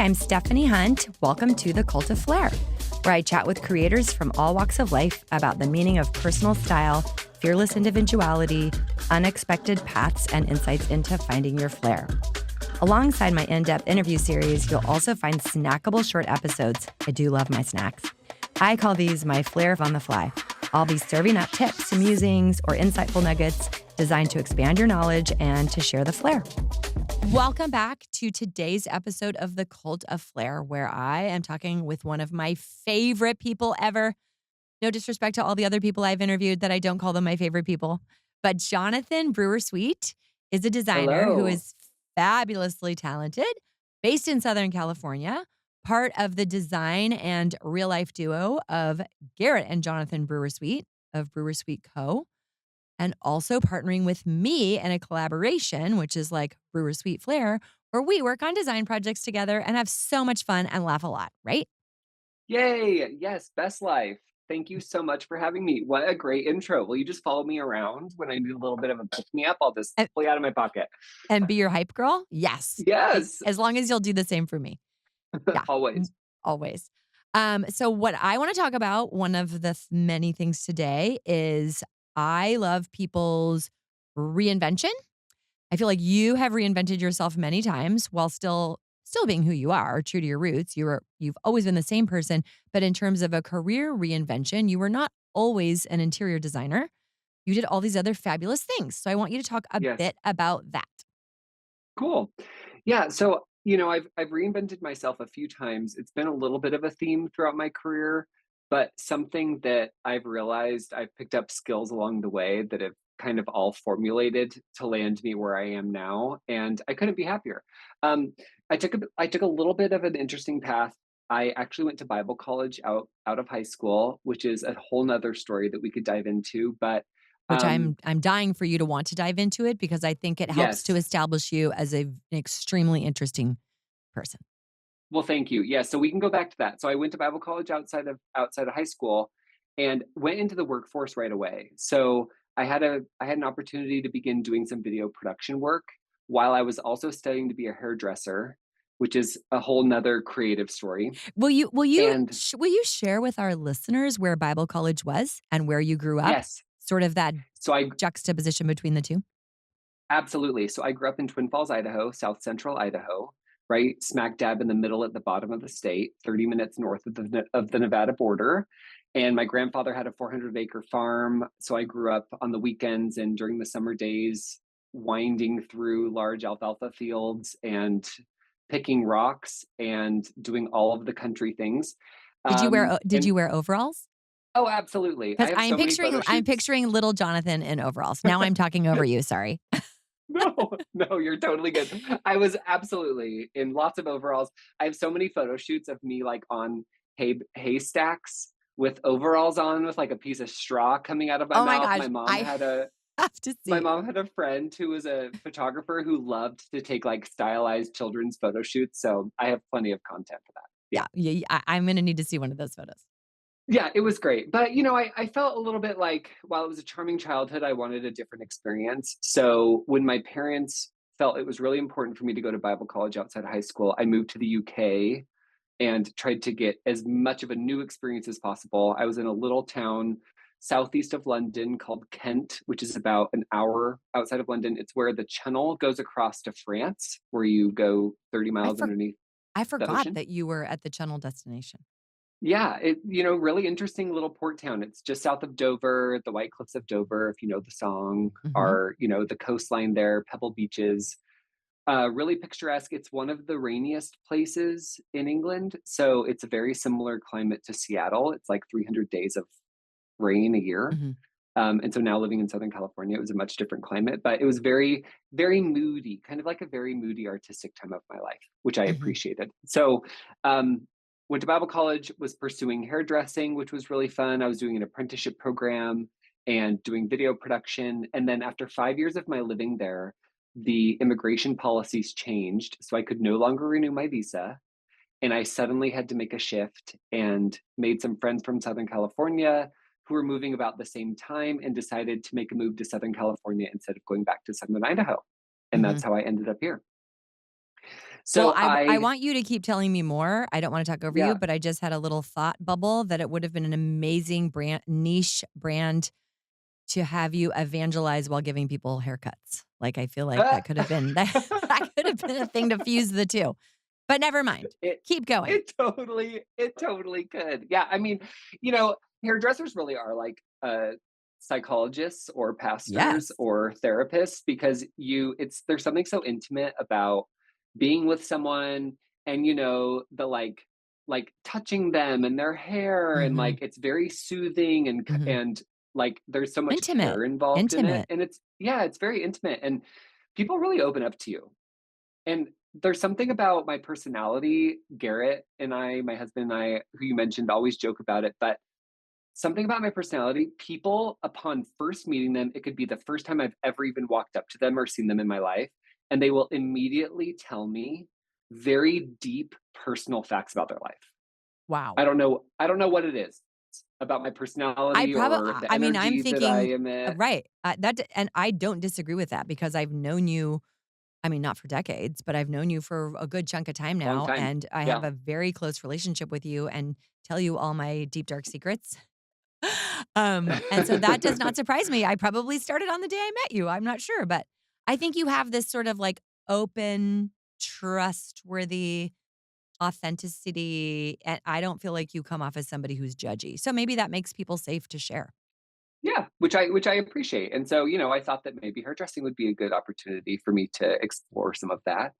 I'm Stephanie Hunt. Welcome to the Cult of Flair, where I chat with creators from all walks of life about the meaning of personal style, fearless individuality, unexpected paths, and insights into finding your flair. Alongside my in-depth interview series, you'll also find snackable short episodes. I do love my snacks. I call these my Flair on the fly. I'll be serving up tips, musings, or insightful nuggets designed to expand your knowledge and to share the flair. Welcome back to today's episode of the Cult of Flair, where I am talking with one of my favorite people ever. No disrespect to all the other people I've interviewed that I don't call them my favorite people, but Jonathan Brewer-Sweet is a designer who is fabulously talented, based in Southern California, part of the design and real-life duo of Garrett and Jonathan Brewer-Sweet of Brewersweet Co., and also partnering with me in a collaboration, which is like Brewer-Sweet Flair, where we work on design projects together and have so much fun and laugh a lot, right? Yay! Yes, best life. Thank you so much for having me. What a great intro. Will you just follow me around when I need a little bit of a pick me up? I'll just And, pull you out of my pocket. and be your hype girl? Yes. Yes, As long as you'll do the same for me. Yeah, always. always. So what I want to talk about, one of the many things today, is I love people's reinvention. I feel like you have reinvented yourself many times while still being who you are, true to your roots. You've always been the same person, but in terms of a career reinvention, you were not always an interior designer. You did all these other fabulous things. So I want you to talk a Yes. bit about that. Cool. Yeah, so, I've reinvented myself a few times. It's been a little bit of a theme throughout my career, but something that I've realized I've picked up skills along the way that have kind of all formulated to land me where I am now, and I couldn't be happier. Um, I took a little bit of an interesting path. I actually went to Bible college out of high school, which is a whole nother story that we could dive into. But Which um, I'm dying for you to want to dive into it because I think it helps to yes, establish you as an extremely interesting person. well, thank you. Yeah, so we can go back to that. So I went to Bible college outside of high school and went into the workforce right away. So I had an opportunity to begin doing some video production work while I was also studying to be a hairdresser, which is a whole nother creative story. And Will you share with our listeners where Bible college was and where you grew up? yes, Sort of that so I juxtaposition between the two? absolutely. So I grew up in Twin Falls, Idaho, South Central Idaho, right smack dab in the middle at the bottom of the state, 30 minutes north of the Nevada border. And my grandfather had a 400-acre farm, so I grew up on the weekends and during the summer days winding through large alfalfa fields and picking rocks and doing all of the country things. Did And you wear overalls? oh, absolutely. I Because have so many photo I'm shoots. picturing little Jonathan in overalls. Now I'm talking over you, sorry. No, no, you're totally good. I was absolutely in lots of overalls. I have so many photo shoots of me like on haystacks with overalls on with like a piece of straw coming out of my Oh my mouth. gosh, I have to My see. mom had a friend who was a photographer who loved to take like stylized children's photo shoots. So I have plenty of content for that. Yeah. Yeah, I'm gonna need to see one of those photos. Yeah, it was great. But, I felt a little bit like while it was a charming childhood, I wanted a different experience. So when my parents felt it was really important for me to go to Bible college outside of high school, I moved to the UK and tried to get as much of a new experience as possible. I was in a little town southeast of London called Kent, which is about an hour outside of London. It's where the Channel goes across to France, where you go 30 I miles for underneath I the forgot ocean. that you were at the Channel destination. Yeah, really interesting little port town. It's just south of Dover, the White Cliffs of Dover, if you know the song, Mhm. are, the coastline there, pebble beaches. Really picturesque. It's one of the rainiest places in England. So it's a very similar climate to Seattle. It's like 300 days of rain a year. Mhm. And so now living in Southern California, it was a much different climate, but it was very, very moody, kind of like a very moody artistic time of my life, which I Mhm. appreciated. So, um, went to Bible college, was pursuing hairdressing, which was really fun. I was doing an apprenticeship program and doing video production. And then after 5 years of my living there, the immigration policies changed. So I could no longer renew my visa. And I suddenly had to make a shift and made some friends from Southern California who were moving about the same time and decided to make a move to Southern California instead of going back to Southern Idaho. And Mhm. that's how I ended up here. Well, So I want you to keep telling me more. I don't wanna talk over you, yeah. but I just had a little thought bubble that it would have been an amazing niche brand to have you evangelize while giving people haircuts. Like, I feel like that could have been that could have been a thing to fuse the 2. But never mind. It Keep going. it totally could. Yeah, I mean, hairdressers really are like, psychologists or pastors Yes. or therapists because there's something so intimate about being with someone and, the, touching them and their hair and, Mhm. it's very soothing Mhm. and, there's so much Intimate. care involved in it, Intimate. and it's very intimate, and people really open up to you. And there's something about my personality. Garrett and I, my husband and I, who you mentioned, always joke about it, but something about my personality, people, upon first meeting them, it could be the first time I've ever even walked up to them or seen them in my life, and they will immediately tell me very deep personal facts about their life. Wow. I don't know what it is about my personality or the I mean, I'm energy that I thinking emit. right. And I don't disagree with that because I've known you, I mean, not for decades, but I've known you for a good chunk of time Long now, time. and I have Yeah. a very close relationship with you and tell you all my deep, dark secrets. And so that does not surprise me. I probably started on the day I met you. I'm not sure, but I think you have this sort of like open, trustworthy authenticity. And I don't feel like you come off as somebody who's judgy. So maybe that makes people safe to share. Yeah, which I appreciate. And so, I thought that maybe hairdressing would be a good opportunity for me to explore some of that.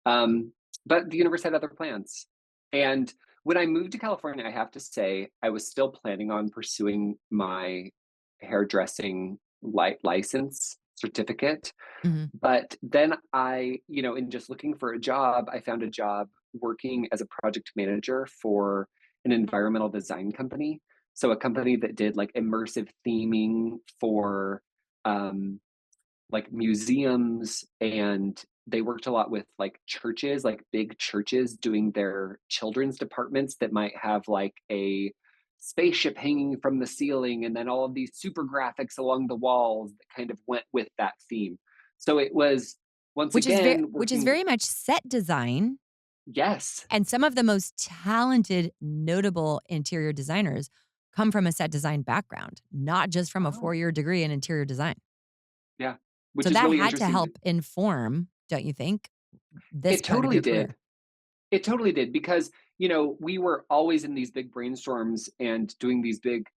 Um, but the universe had other plans. And when I moved to California, I have to say, I was still planning on pursuing my hairdressing license certificate. Mhm. But then in just looking for a job, I found a job working as a project manager for an environmental design company. So a company that did like immersive theming for um, like museums, and they worked a lot with like churches, like big churches doing their children's departments that might have like a spaceship hanging from the ceiling and then all of these super graphics along the walls that kind of went with that theme. So it was once again Which is working. very much set design, Yes. and some of the most talented, notable interior designers come from a set design background, not just from a Oh, four-year degree in interior design. yeah. So Which is that really had to interesting. help inform, don't you think, this It part of totally your did. career? It totally did because, we were always in these big brainstorms and doing these big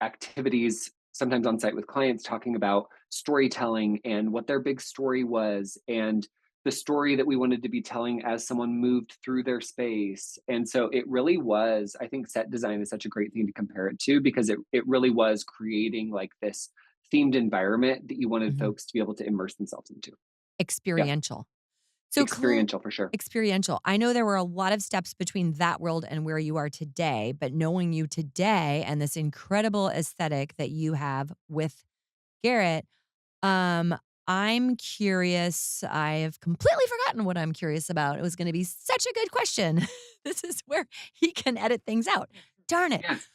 activities, sometimes on site with clients, talking about storytelling and what their big story was and the story that we wanted to be telling as someone moved through their space. And so it really was, I think set design is such a great thing to compare it to because it really was creating like this themed environment that you wanted Mhm. folks to be able to immerse themselves into. Yeah, Experiential. So experiential for sure. experiential. I know there were a lot of steps between that world and where you are today, but knowing you today and this incredible aesthetic that you have with Garrett, um, I'm curious. I have completely forgotten what I'm curious about. It was going to be such a good question. This is where he can edit things out. Darn it. Yes.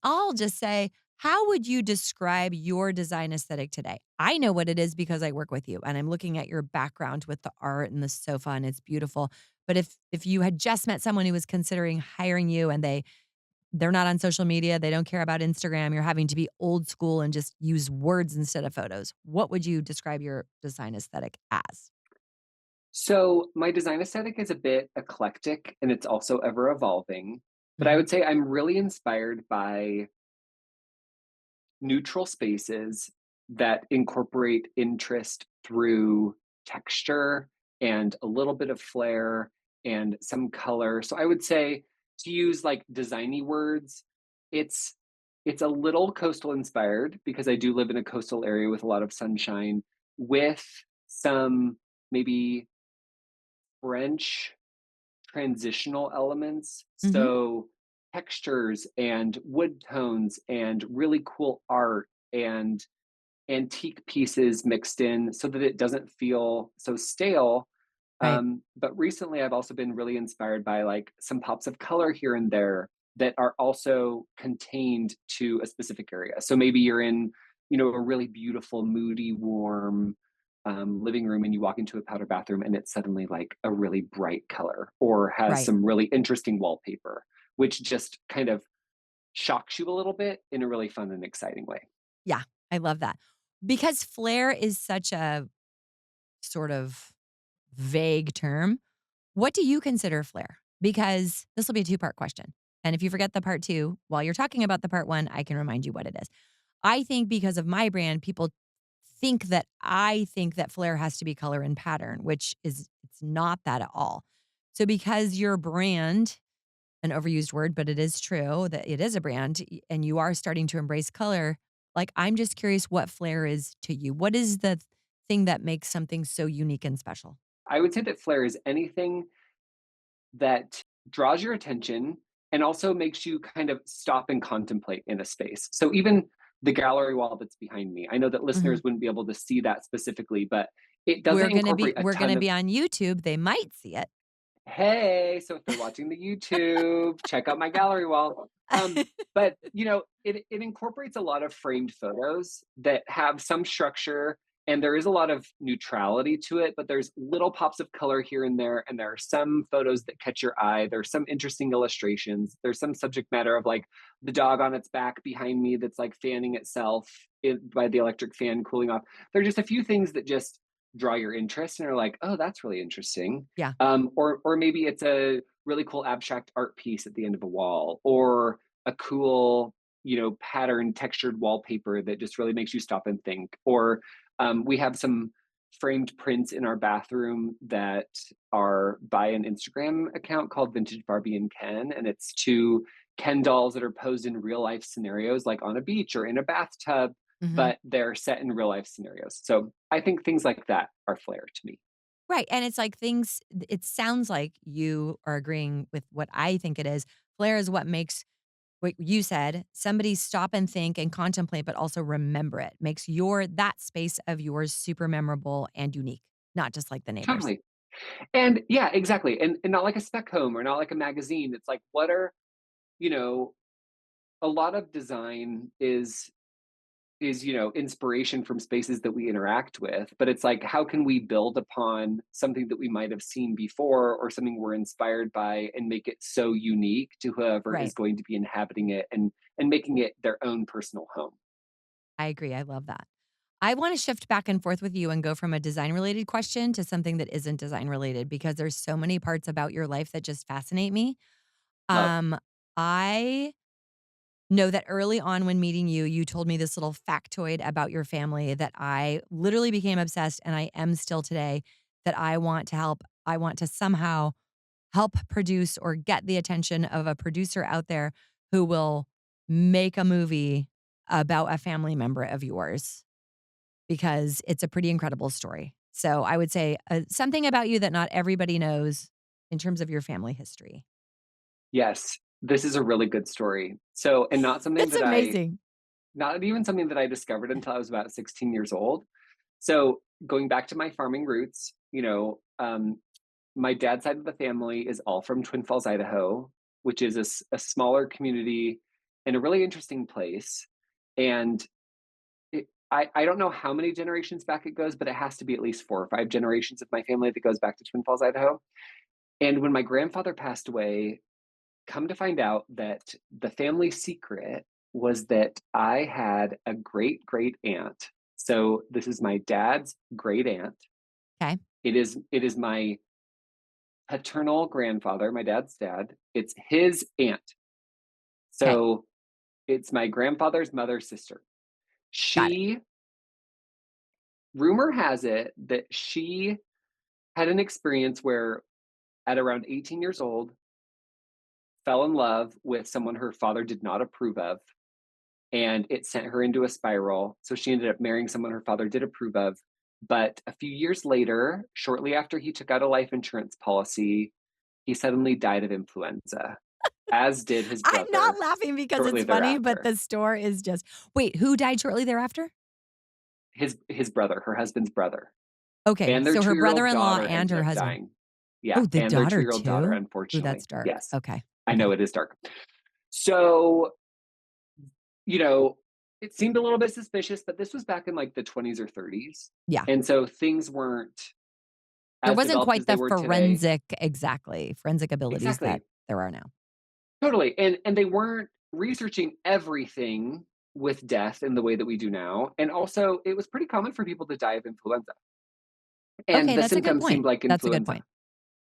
I'll just say, how would you describe your design aesthetic today? I know what it is because I work with you and I'm looking at your background with the art and the sofa and it's beautiful. But if you had just met someone who was considering hiring you and they're not on social media, they don't care about Instagram, you're having to be old school and just use words instead of photos, what would you describe your design aesthetic as? So my design aesthetic is a bit eclectic and it's also ever evolving. But I Mhm, would say I'm really inspired by neutral spaces that incorporate interest through texture and a little bit of flair and some color. So I would say to use like designy words, it's it's a little coastal inspired because I do live in a coastal area with a lot of sunshine with some maybe French transitional elements. mhm, So textures and wood tones and really cool art and antique pieces mixed in so that it doesn't feel so stale. right. But recently, I've also been really inspired by like some pops of color here and there that are also contained to a specific area. So maybe you're in, a really beautiful, moody, warm living room and you walk into a powder bathroom and it's suddenly like a really bright color or has Right. some really interesting wallpaper, which just kind of shocks you a little bit in a really fun and exciting way. Yeah, I love that. Because flair is such a sort of vague term, what do you consider flair? Because this will be a two-part question. And if you forget the part 2, while you're talking about the part 1, I can remind you what it is. I think because of my brand, people think that flair has to be color and pattern, which is it's not that at all. So because your brand, an overused word, but it is true that it is a brand and you are starting to embrace color, like I'm just curious what flair is to you. What is the thing that makes something so unique and special? I would say that flair is anything that draws your attention and also makes you kind of stop and contemplate in a space. So even the gallery wall that's behind me, I know that Mhm. listeners wouldn't be able to see that specifically, but it doesn't incorporate a We're ton gonna of be on YouTube, they might see it. hey, so if they're watching the YouTube, check out my gallery wall. But it incorporates a lot of framed photos that have some structure and there is a lot of neutrality to it, but there's little pops of color here and there are some photos that catch your eye. There's some interesting illustrations. There's some subject matter of like the dog on its back behind me that's like fanning itself by the electric fan cooling off. There are just a few things that just draw your interest and are like, oh, that's really interesting. Yeah. Or maybe it's a really cool abstract art piece at the end of a wall, or a cool, pattern textured wallpaper that just really makes you stop and think. Or we have some framed prints in our bathroom that are by an Instagram account called Vintage Barbie and Ken, and it's two Ken dolls that are posed in real life scenarios, like on a beach or in a bathtub, Mhm. but they're set in real life scenarios. So I think things like that are flair to me. Right, and it's like things it sounds like you are agreeing with what I think it is. Flair is what makes what you said, somebody stop and think and contemplate, but also remember it. Makes your that space of yours super memorable and unique, not just like the neighbors. Totally. And yeah, exactly. And not like a spec home or not like a magazine. It's like, what are, you know, a lot of design is inspiration from spaces that we interact with, but it's like how can we build upon something that we might have seen before or something we're inspired by and make it so unique to whoever is Right. going to be inhabiting it and making it their own personal home. I agree, I love that. I wanna shift back and forth with you and go from a design related question to something that isn't design related because there's so many parts about your life that just fascinate me. Love. I know that early on when meeting you, you told me this little factoid about your family that I literally became obsessed and I am still today that I want to somehow help produce or get the attention of a producer out there who will make a movie about a family member of yours because it's a pretty incredible story. So I would say something about you that not everybody knows in terms of your family history. Yes, this is a really good story. So, and It's amazing. not even something that I discovered until I was about 16 years old. So, going back to my farming roots, my dad's side of the family is all from Twin Falls, Idaho, which is a smaller community and a really interesting place. And I don't know how many generations back it goes, but it has to be at least 4 or 5 generations of my family that goes back to Twin Falls, Idaho. And when my grandfather passed away, come to find out that the family secret was that I had a great great aunt. So this is my dad's great aunt. Okay. It is my paternal grandfather, my dad's dad. It's his aunt. Okay. So it's my grandfather's mother's sister. Got it. She rumor has it that she had an experience where at around 18 years old fell in love with someone her father did not approve of and it sent her into a spiral. So she ended up marrying someone her father did approve of. But a few years later, shortly after he took out a life insurance policy, he suddenly died of influenza, as did his I'm not brother laughing because shortly it's funny, but thereafter. the store is just wait, who died shortly thereafter? His brother, her husband's brother, Okay, and their so her 2-year-old brother-in-law daughter and ended her up husband. dying. Yeah, Oh, the and their daughter 2-year-old daughter, too? Ooh, unfortunately. that's dark. Yes, Okay. I know Okay. it is dark. So, you know, it seemed a little bit suspicious, but this was back in like the 20s or 30s. Yeah. And so things weren't There as wasn't developed quite as they the were today. forensic abilities that Exactly. there are now. Totally. And they weren't researching everything with death in the way that we do now. And also, it was pretty common for people to die of influenza. And Okay, the that's a good symptoms seemed point. like That's a good influenza. point.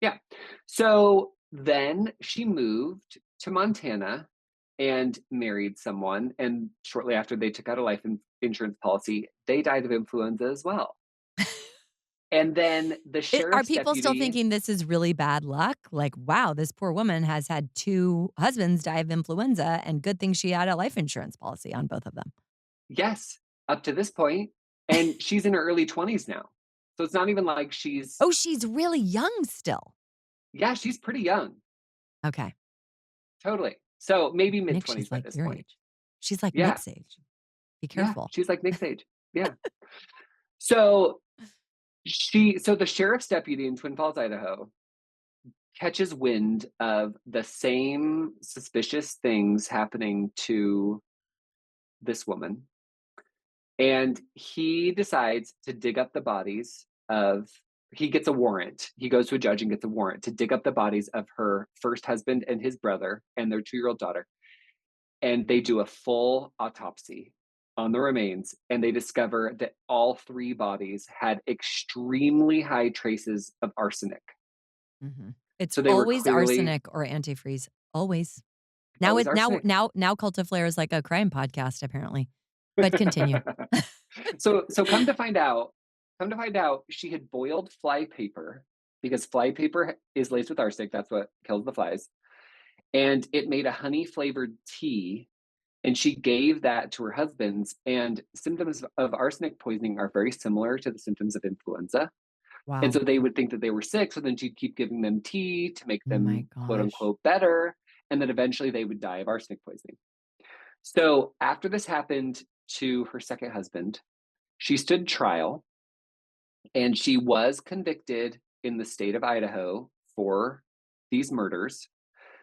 Yeah. So then she moved to Montana and married someone. And shortly after they took out a insurance policy, they died of influenza as well. And then the Are sheriff's people still deputy, thinking this is really bad luck? Like, wow, this poor woman has had 2 husbands die of influenza, and good thing she had a life insurance policy on both of them. yes, up to this point, and she's in her early 20s now. So it's not even like she's, Oh, she's really young still. yeah, she's pretty young. Okay. Totally. So maybe mid Nick, 20s she's by like this your point. age. She's like Yeah. Nick's age. Be Yeah. careful. She's like Nick's age. Yeah. So so the sheriff's deputy in Twin Falls, Idaho, catches wind of the same suspicious things happening to this woman. And he decides to dig up the bodies of, he gets a warrant. He goes to a judge and gets a warrant to dig up the bodies of her first husband and his brother and their 2-year-old daughter. And they do a full autopsy on the remains. And they discover that all 3 bodies had extremely high traces of arsenic. Mhm. It's So they were always clearly arsenic or antifreeze. Always. Now always it arsenic. now Cult of Flair is like a crime podcast, apparently. But continue. So come to find out, she had boiled fly paper because fly paper is laced with arsenic. That's what kills the flies. And it made a honey flavored tea. And she gave that to her husbands. And symptoms of arsenic poisoning are very similar to the symptoms of influenza. And Wow. so they would think that they were sick. So then she'd keep giving them tea to make My them quote gosh. unquote better. And then eventually they would die of arsenic poisoning. So after this happened to her second husband, she stood trial and she was convicted in the state of Idaho for these murders.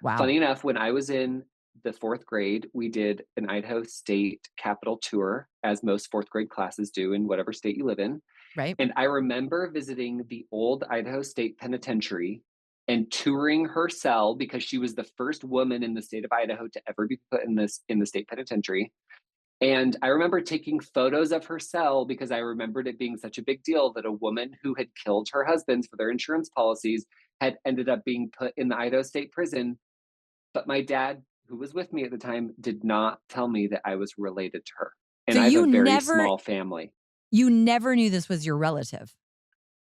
Wow. Funny enough, when I was in the 4th grade, we did an Idaho State Capitol tour, as most 4th grade classes do in whatever state you live in. Right? And I remember visiting the old Idaho State Penitentiary and touring her cell because she was the first woman in the state of Idaho to ever be put in the state penitentiary. And I remember taking photos of her cell because I remembered it being such a big deal that a woman who had killed her husbands for their insurance policies had ended up being put in the Idaho State Prison. But my dad, who was with me at the time, did not tell me that I was related to her. So And I have a very small family. you never knew this was your relative?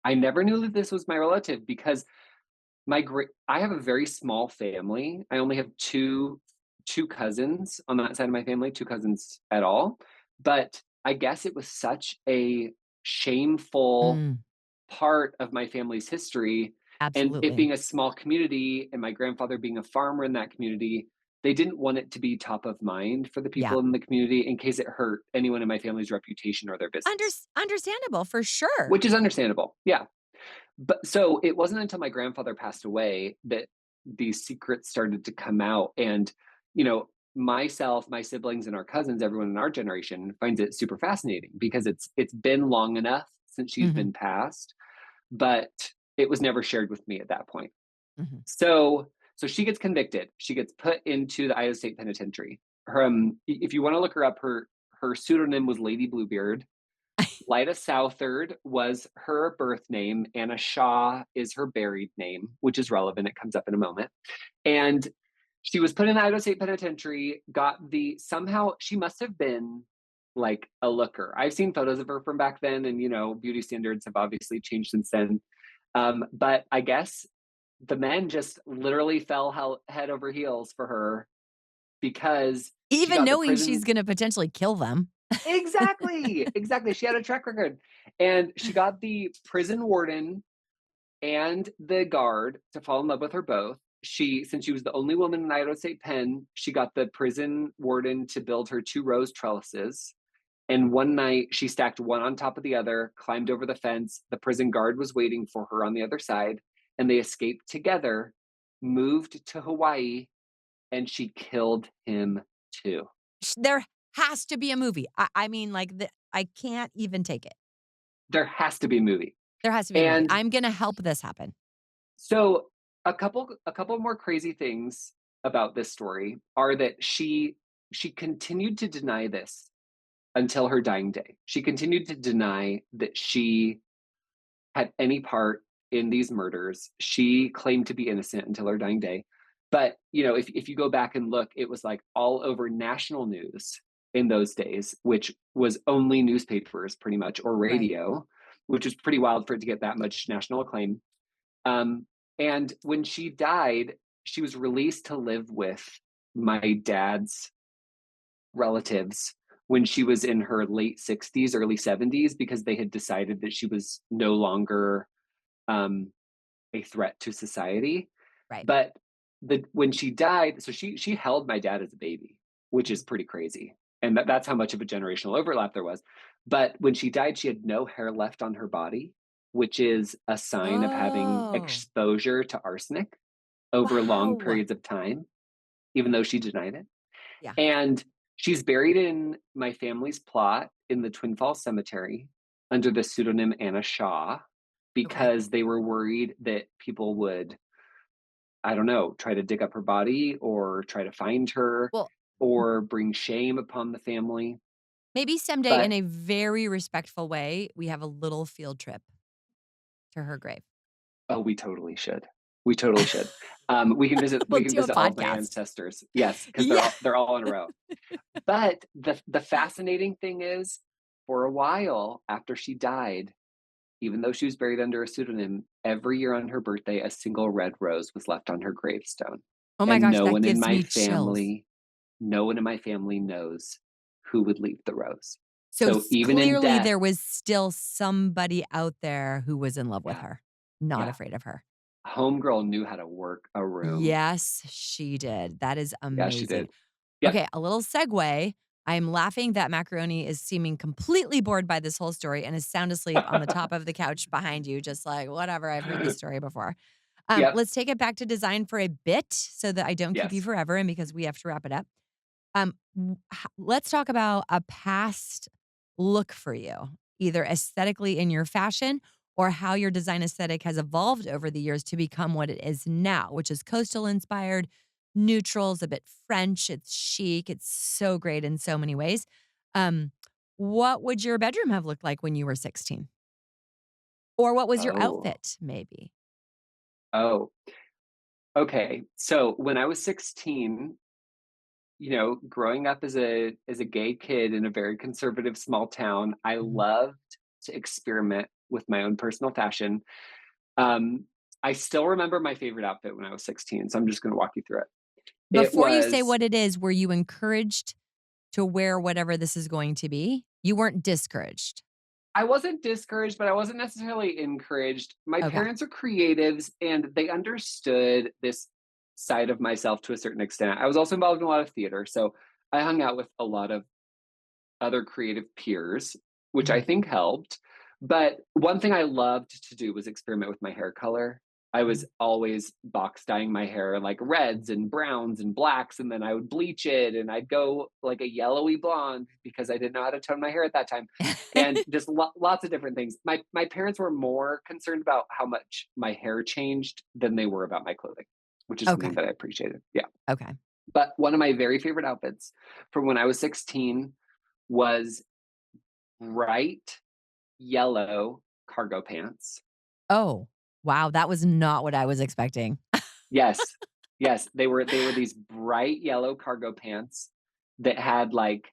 I never knew that this was my relative because I have a very small family. I only have two cousins on that side of my family, 2 cousins at all. But I guess it was such a shameful Mm, part of my family's history, and it absolutely. being a small community and my grandfather being a farmer in that community, they didn't want it to be top of mind for the Yeah. people in the community in case it hurt anyone in my family's reputation or their business, Understandable for sure. which is understandable. Yeah. But so it wasn't until my grandfather passed away that these secrets started to come out. And, myself, my siblings, and our cousins, everyone in our generation finds it super fascinating because it's been long enough since she's Mhm, been passed, but it was never shared with me at that point. mhm. So she gets convicted. She gets put into the Idaho State Penitentiary. If you want to look her up, her pseudonym was Lady Bluebeard. Lida Southard was her birth name. Anna Shaw is her buried name, which is relevant. It comes up in a moment. And she was put in the Idaho State Penitentiary, somehow she must have been like a looker. I've seen photos of her from back then, and beauty standards have obviously changed since then. But I guess the men just literally fell head over heels for her because she Even got the knowing she's prison. gonna potentially kill them. Exactly, exactly. She had a track record, and she got the prison warden and the guard to fall in love with her both. Since she was the only woman in Idaho State Pen, she got the prison warden to build her 2 rose trellises. And one night, she stacked one on top of the other, climbed over the fence. The prison guard was waiting for her on the other side, and they escaped together, moved to Hawaii, and she killed him too. There has to be a movie. I mean, like, I can't even take it. There has to be a movie. There has to be a movie. And I'm gonna help this happen. so a couple more crazy things about this story are that she continued to deny this until her dying day. She continued to deny that she had any part in these murders. She claimed to be innocent until her dying day. But, if you go back and look, it was like all over national news in those days, which was only newspapers pretty much or Right. radio, which was pretty wild for it to get that much national acclaim. Um, and when she died, she was released to live with my dad's relatives when she was in her late 60s, early 70s, because they had decided that she was no longer um, a threat to society. Right. But when she died, so she held my dad as a baby, which is Mhm. pretty crazy. And that's how much of a generational overlap there was. But when she died, she had no hair left on her body, which is a sign of having Oh, exposure to arsenic over long wow. periods of time, even though she denied it. Yeah. And she's buried in my family's plot in the Twin Falls Cemetery under the pseudonym Anna Shaw Okay. because they were worried that people would, I don't know, try to dig up her body or try to find her Well, m or bring shame upon the family. maybe someday in But a very respectful way, we have a little field trip to her grave. oh, we totally should. We totally should. We can visit. We'll We can do a visit all of my podcast. ancestors. Yes, because they're Yeah. all in a row. But the fascinating thing is, for a while after she died, even though she was buried under a pseudonym, every year on her birthday, a single red rose was left on her gravestone. Oh my And gosh, that gives me chills. no one in my family knows who would leave the rose. So, So even in clearly death, there was still somebody out there who was in love with yeah, her, not yeah, afraid of her. homegirl knew how to work a room. Yes, she did. That is Yeah, she amazing. did. Yep. Okay, a little segue. I'm laughing that Macaroni is seeming completely bored by this whole story and is sound asleep on the top of the couch behind you, just like, whatever, I've heard this story before. Yep. Let's take it back to design for a bit so that I don't keep you Yes. forever and because we have to wrap it up. Let's talk about a past look for you, either aesthetically in your fashion or how your design aesthetic has evolved over the years to become what it is now, which is coastal inspired, neutrals, a bit French. It's chic. It's so great in so many ways. Um, what would your bedroom have looked like when you were 16? Or what was your Oh. outfit, maybe? Oh. Okay. So when I was 16, growing up as a gay kid in a very conservative small town, I Mhm. loved to experiment with my own personal fashion. Um, I still remember my favorite outfit when I was 16, so I'm just going to walk you through it. It Before you say was what it is, were you encouraged to wear whatever this is going to be? You weren't discouraged. I wasn't discouraged, but I wasn't necessarily encouraged. My Okay. parents are creatives and they understood this side of myself to a certain extent. I was also involved in a lot of theater, so I hung out with a lot of other creative peers, which I Mhm. think helped. But one thing I loved to do was experiment with my hair color. I was Mhm. always box dyeing my hair like reds and browns and blacks, and then I would bleach it and I'd go like a yellowy blonde because I didn't know how to tone my hair at that time. And just lots of different things. My parents were more concerned about how much my hair changed than they were about my clothing, which is something Okay. that I appreciated. Yeah. Okay. But one of my very favorite outfits from when I was 16 was bright yellow cargo pants. Oh, wow, that was not what I was expecting. Yes. Yes, they were these bright yellow cargo pants that had, like,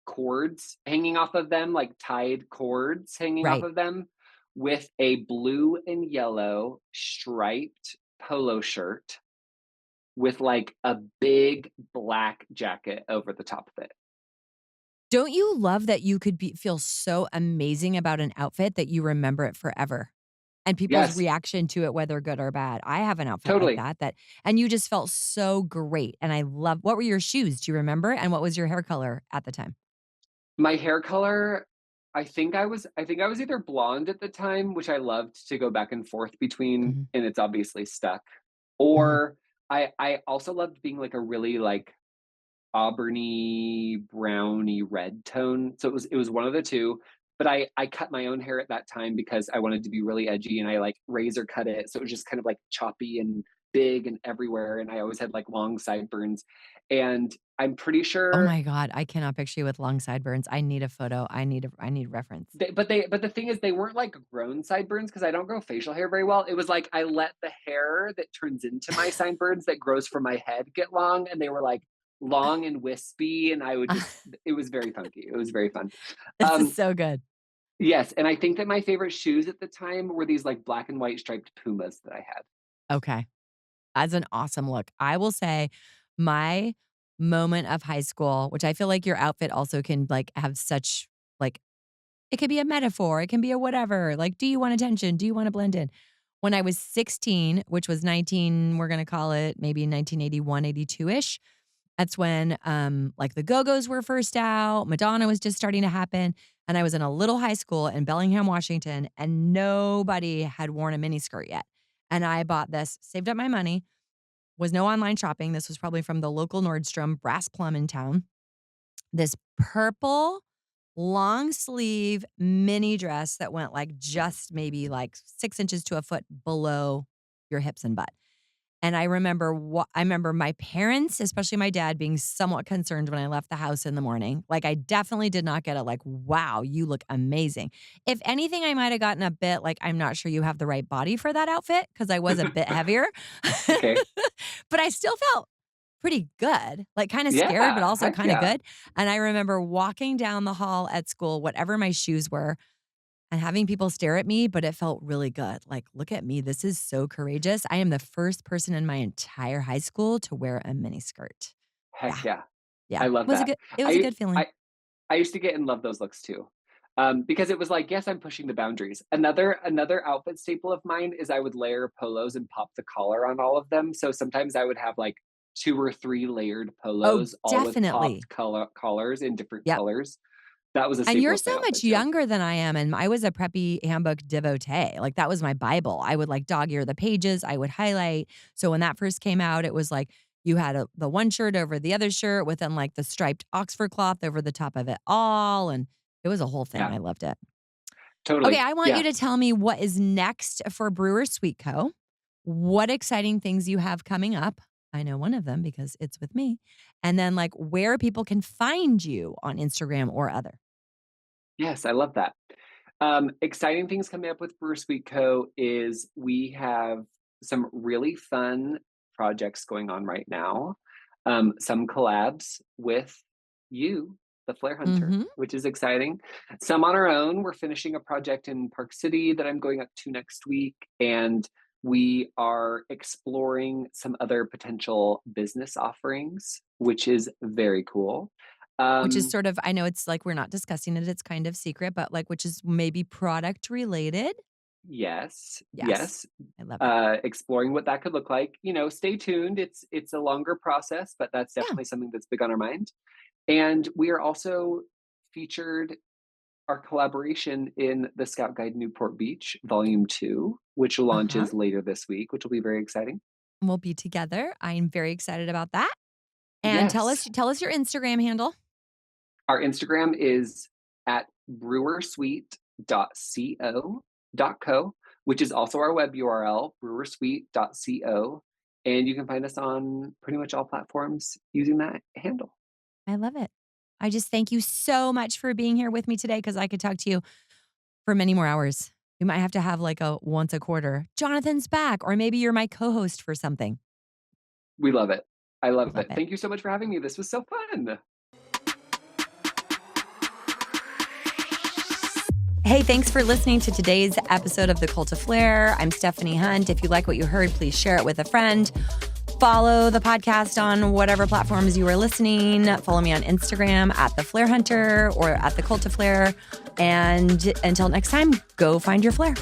cords hanging off of them, like tied cords hanging off Right. of them with a blue and yellow striped polo shirt with, like, a big black jacket over the top of it. Don't you love that you could feel so amazing about an outfit that you remember it forever? And people's Yes, reaction to it, whether good or bad. I have an outfit like totally. that and you just felt so great, and I love what were your shoes? Do you remember? And what was your hair color at the time? My hair color, I think I was either blonde at the time, which I loved to go back and forth between, Mhm. and it's obviously stuck, Mhm. or I also loved being like a really like auburny, browny red tone. So it was one of the two. But I cut my own hair at that time because I wanted to be really edgy, and I like razor cut it. So it was just kind of like choppy and big and everywhere. And I always had like long sideburns. And I'm pretty Oh sure my God, I cannot picture you with long sideburns. I need a photo. I need reference. but the thing is they weren't like grown sideburns because I don't grow facial hair very well. It was like I let the hair that turns into my sideburns that grows from my head get long, and they were like long and wispy, and I would just it was very funky. It was very fun. This is Um, so good. yes, and I think that my favorite shoes at the time were these like black and white striped Pumas that I had. Okay. That's an awesome look. I will say my moment of high school, which I feel like your outfit also can like have such like it could be a metaphor, it can be a whatever. Like, do you want attention? Do you want to blend in? When I was 16, which was 19, we're gonna call it maybe 1981, 82-ish. That's when like the Go-Go's were first out, Madonna was just starting to happen, and I was in a little high school in Bellingham, Washington, and nobody had worn a miniskirt yet. And I bought this, saved up my money, was no online shopping. This was probably from the local Nordstrom, Brass Plum in town. This purple long sleeve mini dress that went like just maybe like 6 inches to a foot below your hips and butt. And I remember my parents, especially my dad, being somewhat concerned when I left the house in the morning. Like I definitely did not get a like, wow, you look amazing. If anything, I might have gotten a bit like, I'm not sure you have the right body for that outfit because I was a bit heavier. Okay. But I still felt pretty good, like kind of scared, but Yeah, also heck kind of yeah. good. And I remember walking down the hall at school, whatever my shoes were, and having people stare at me, but it felt really good. Like, look at me. This is so courageous. I am the first person in my entire high school to wear a mini skirt. Yeah. Heck yeah. Yeah. I love that. It was a I good feeling. I I used to get and love those looks too. Because it was like, yes, I'm pushing the boundaries. Another outfit staple of mine is I would layer polos and pop the collar on all of them. So sometimes I would have like 2 or 3 layered Oh, polos, all with definitely. popped collars in different Yep. colors. That was a And staple you're of my so much outfit too. younger than I am, and I was a preppy handbook devotee. Like, that was my Bible. I would, like, dog-ear the pages, I would highlight. So when that first came out, it was like you had the one shirt over the other shirt with then, like, the striped Oxford cloth over the top of it all, and it was a whole thing. Yeah, I loved it. Okay, totally. I want you Yeah. to tell me what is next for Brewer-Sweet Co. What exciting things you have coming up. I know one of them because it's with me. And then, like, where people can find you on Instagram or other. Yes, I love that. Exciting things coming up with Brewer-Sweet Co. is we have some really fun projects going on right now. Some collabs with you, the Flairhunter, Mhm. which is exciting. Some on our own. We're finishing a project in Park City that I'm going up to next week, and we are exploring some other potential business offerings, which is very cool. Which is Um, sort of I know it's like we're not discussing it, it's kind of secret, but, like, which is maybe product related? yes, Yes. yes. I love it. Exploring what that could look like. Stay tuned. It's a longer process, but that's Yeah. definitely something that's big on our mind. And we are also featured our collaboration in the Scout Guide Newport Beach Volume 2, which Uh-huh. launches later this week, which will be very exciting. We'll be together. I'm very excited about that. And Yes. tell us your Instagram handle. Our Instagram is at brewersweet.co, which is also our web URL, brewersweet.co. And you can find us on pretty much all platforms using that handle. I love it. I just thank you so much for being here with me today because I could talk to you for many more hours. We might have to have like a once a quarter. Jonathan's back, or maybe you're my co-host for something. We love it. I I love love it. it. Thank you so much for having me. This was so fun. Hey, thanks for listening to today's episode of The Cult of Flair. I'm Stephanie Hunt. If you like what you heard, please share it with a friend. Follow the podcast on whatever platforms you are listening. Follow me on Instagram at The Flairhunter or at The Cult of Flair. And until next time, go find your flair.